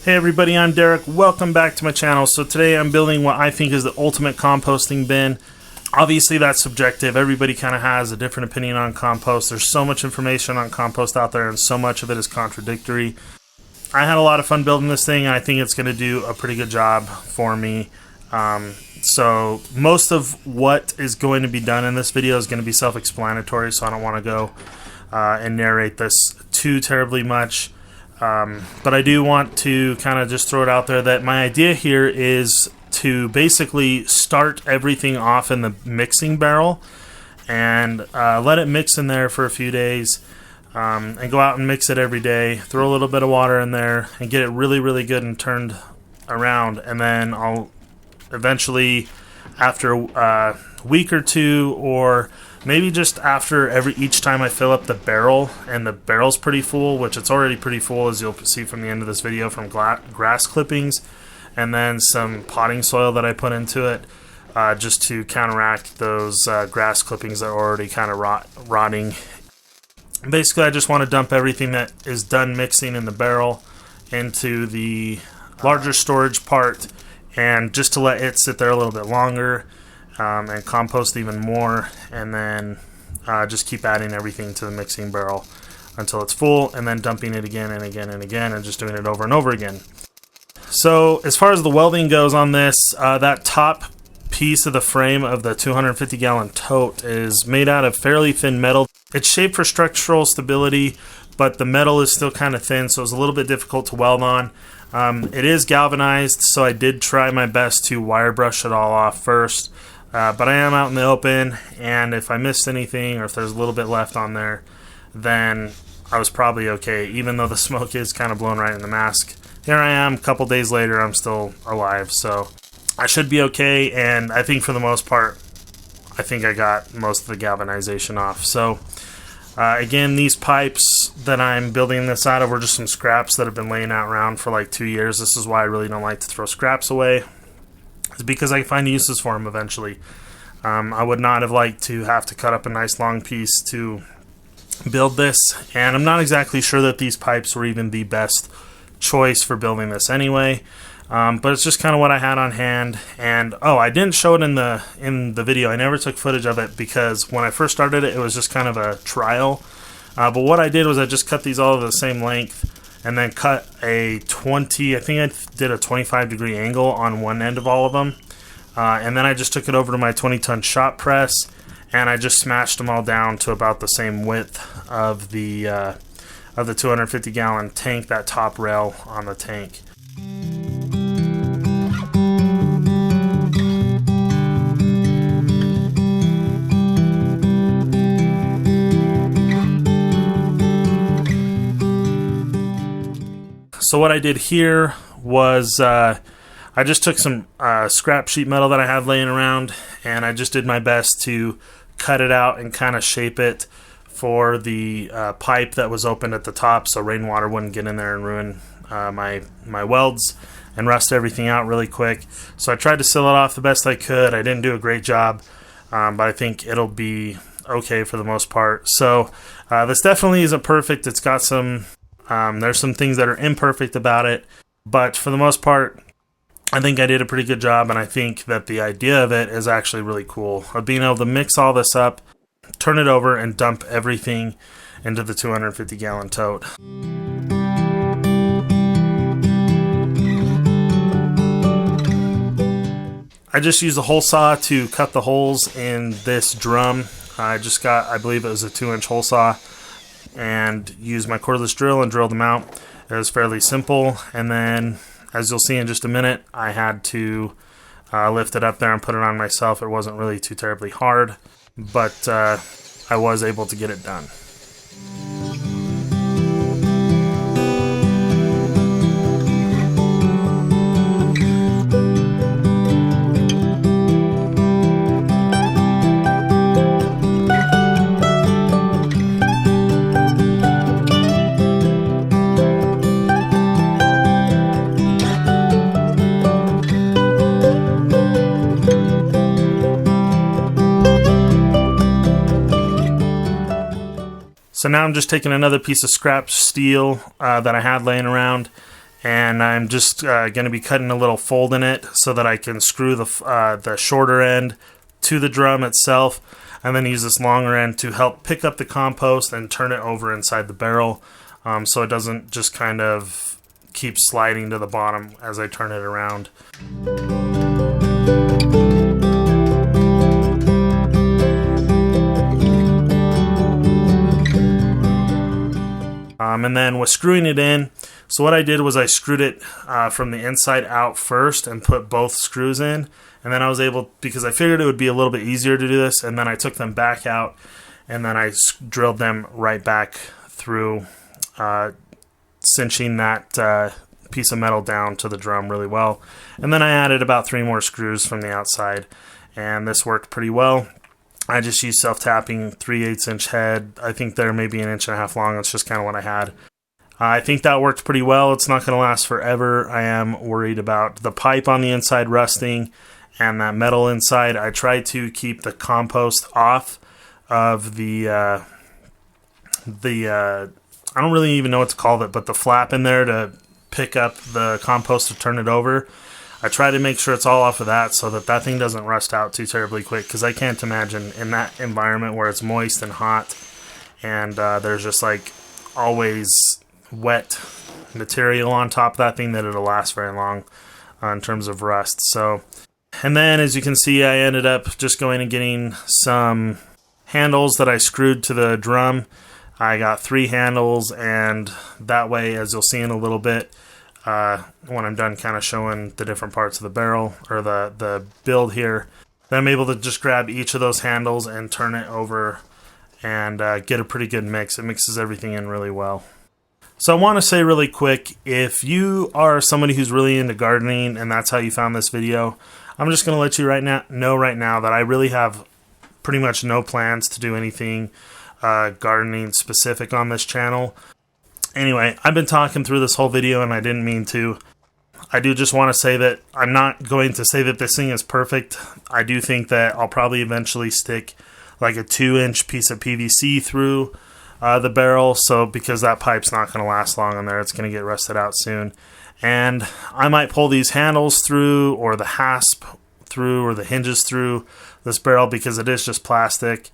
Hey everybody, I'm Derek. Welcome back to my channel. So today I'm building what I think is the ultimate composting bin. Obviously that's subjective. Everybody kind of has a different opinion on compost. There's so much information on compost out there and so much of it is contradictory. I had a lot of fun building this thing and I think it's going to do a pretty good job for me. So most of what is going to be done in this video is going to be self-explanatory, so I don't want to go and narrate this too terribly much. But I do want to kind of just throw it out there that my idea here is to basically start everything off in the mixing barrel and let it mix in there for a few days and go out and mix it every day, throw a little bit of water in there and get it really good and turned around, and then I'll eventually, after a week or two, or maybe just after each time I fill up the barrel and the barrel's pretty full, which it's already pretty full as you'll see from the end of this video, from grass clippings and then some potting soil that I put into it just to counteract those grass clippings that are already kind of rotting. Basically I just want to dump everything that is done mixing in the barrel into the larger storage part, and just to let it sit there a little bit longer and compost even more, and then just keep adding everything to the mixing barrel until it's full, and then dumping it again and again and again, and just doing it over and over again. So as far as the welding goes on this, that top piece of the frame of the 250 gallon tote is made out of fairly thin metal. It's shaped for structural stability, but the metal is still kind of thin, so it's a little bit difficult to weld on. It is galvanized, so I did try my best to wire brush it all off first. But I am out in the open, and if I missed anything or if there's a little bit left on there, then I was probably okay, even though the smoke is kind of blowing right in the mask. Here I am, a couple days later, I'm still alive, so I should be okay, and I think for the most part, I think I got most of the galvanization off. So again, these pipes that I'm building this out of were just some scraps that have been laying out around for like 2 years. This is why I really don't like to throw scraps away. It's because I find uses for them eventually. I would not have liked to have to cut up a nice long piece to build this, and I'm not exactly sure that these pipes were even the best choice for building this anyway. But it's just kind of what I had on hand. And oh, I didn't show it in the video. I never took footage of it because when I first started it, it was just kind of a trial. But what I did was I just cut these all to the same length, and then cut a 20, I think I did a 25-degree angle on one end of all of them. And then I just took it over to my 20-ton shop press, and I just smashed them all down to about the same width of the 250-gallon tank, that top rail on the tank. So what I did here was I just took some scrap sheet metal that I had laying around, and I just did my best to cut it out and kind of shape it for the pipe that was opened at the top, so rainwater wouldn't get in there and ruin my welds and rust everything out really quick. So I tried to seal it off the best I could. I didn't do a great job, but I think it'll be okay for the most part. So this definitely isn't perfect. It's got some there's some things that are imperfect about it, but for the most part, I think I did a pretty good job, and I think that the idea of it is actually really cool, of being able to mix all this up, turn it over, and dump everything into the 250-gallon tote. I just used a hole saw to cut the holes in this drum. I just got, I believe it was a 2-inch hole saw, and used my cordless drill and drilled them out. It was fairly simple, and then as you'll see in just a minute, I had to lift it up there and put it on myself. It wasn't really too terribly hard, but I was able to get it done. So now I'm just taking another piece of scrap steel that I had laying around, and I'm just going to be cutting a little fold in it so that I can screw the shorter end to the drum itself, and then use this longer end to help pick up the compost and turn it over inside the barrel, so it doesn't just kind of keep sliding to the bottom as I turn it around. And then with screwing it in, so what I did was I screwed it from the inside out first and put both screws in, and then I was able, because I figured it would be a little bit easier to do this, and then I took them back out and then I drilled them right back through, cinching that piece of metal down to the drum really well. And then I added about 3 more screws from the outside, and this worked pretty well. I just used self-tapping 3/8 inch head. I think they're maybe 1.5 inches long. That's just kind of what I had. I think that worked pretty well. It's not going to last forever. I am worried about the pipe on the inside rusting and that metal inside. I tried to keep the compost off of the I don't really even know what to call it, but the flap in there to pick up the compost to turn it over. I try to make sure it's all off of that so that thing doesn't rust out too terribly quick, because I can't imagine in that environment where it's moist and hot and there's just like always wet material on top of that thing that it'll last very long in terms of rust. So, and then as you can see, I ended up just going and getting some handles that I screwed to the drum. I got 3 handles, and that way, as you'll see in a little bit, when I'm done kind of showing the different parts of the barrel or the build here, then I'm able to just grab each of those handles and turn it over and get a pretty good mix. It mixes everything in really well. So I want to say really quick, if you are somebody who's really into gardening and that's how you found this video, I'm just going to let you know right now that I really have pretty much no plans to do anything gardening specific on this channel. Anyway, I've been talking through this whole video and I didn't mean to. I do just want to say that I'm not going to say that this thing is perfect. I do think that I'll probably eventually stick like a 2-inch piece of PVC through the barrel, so because that pipe's not going to last long in there, it's going to get rusted out soon. And I might pull these handles through, or the hasp through, or the hinges through this barrel, because it is just plastic.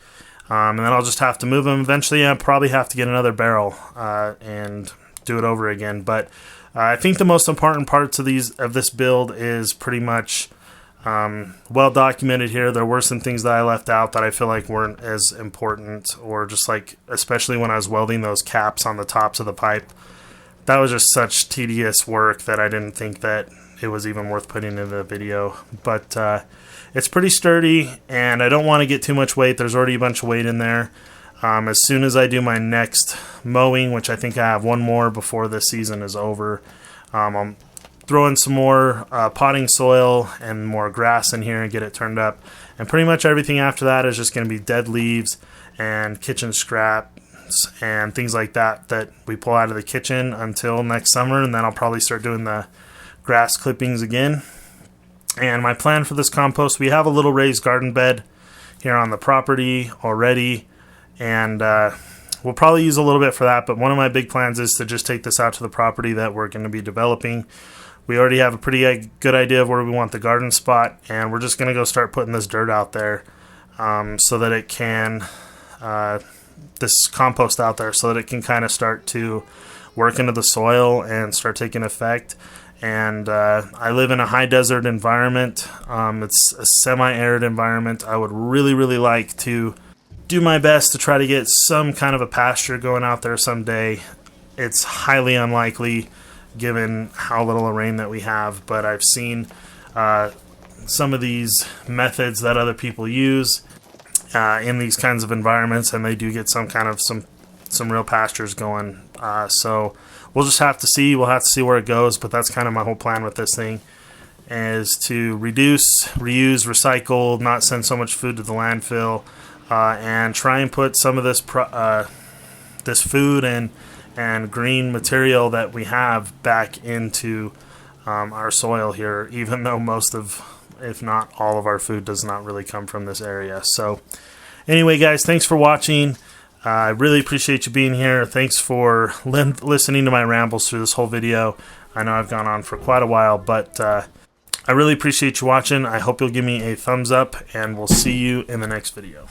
And then I'll just have to move them. Eventually, I'll probably have to get another barrel and do it over again. But I think the most important parts of this build is pretty much well documented here. There were some things that I left out that I feel like weren't as important, or just like, especially when I was welding those caps on the tops of the pipe. That was just such tedious work that I didn't think that it was even worth putting into the video. But it's pretty sturdy, and I don't want to get too much weight. There's already a bunch of weight in there. As soon as I do my next mowing, which I think I have one more before this season is over, I'll throw in some more potting soil and more grass in here and get it turned up. And pretty much everything after that is just going to be dead leaves and kitchen scraps and things like that that we pull out of the kitchen until next summer, and then I'll probably start doing the grass clippings again. And my plan for this compost, we have a little raised garden bed here on the property already, and we'll probably use a little bit for that, but one of my big plans is to just take this out to the property that we're going to be developing. We already have a pretty good idea of where we want the garden spot, and we're just going to go start putting this dirt out there so that it can, this compost out there, so that it can kind of start to work into the soil and start taking effect. And I live in a high desert environment. It's a semi-arid environment. I would really, really like to do my best to try to get some kind of a pasture going out there someday. It's highly unlikely given how little rain that we have, but I've seen some of these methods that other people use in these kinds of environments, and they do get some kind of some real pastures going. So we'll just have to see. We'll have to see where it goes, but that's kind of my whole plan with this thing, is to reduce, reuse, recycle, not send so much food to the landfill, and try and put some of this this food and green material that we have back into our soil here, even though most of, if not all of our food does not really come from this area. So anyway, guys, thanks for watching. I really appreciate you being here. Thanks for listening to my rambles through this whole video. I know I've gone on for quite a while, but I really appreciate you watching. I hope you'll give me a thumbs up, and we'll see you in the next video.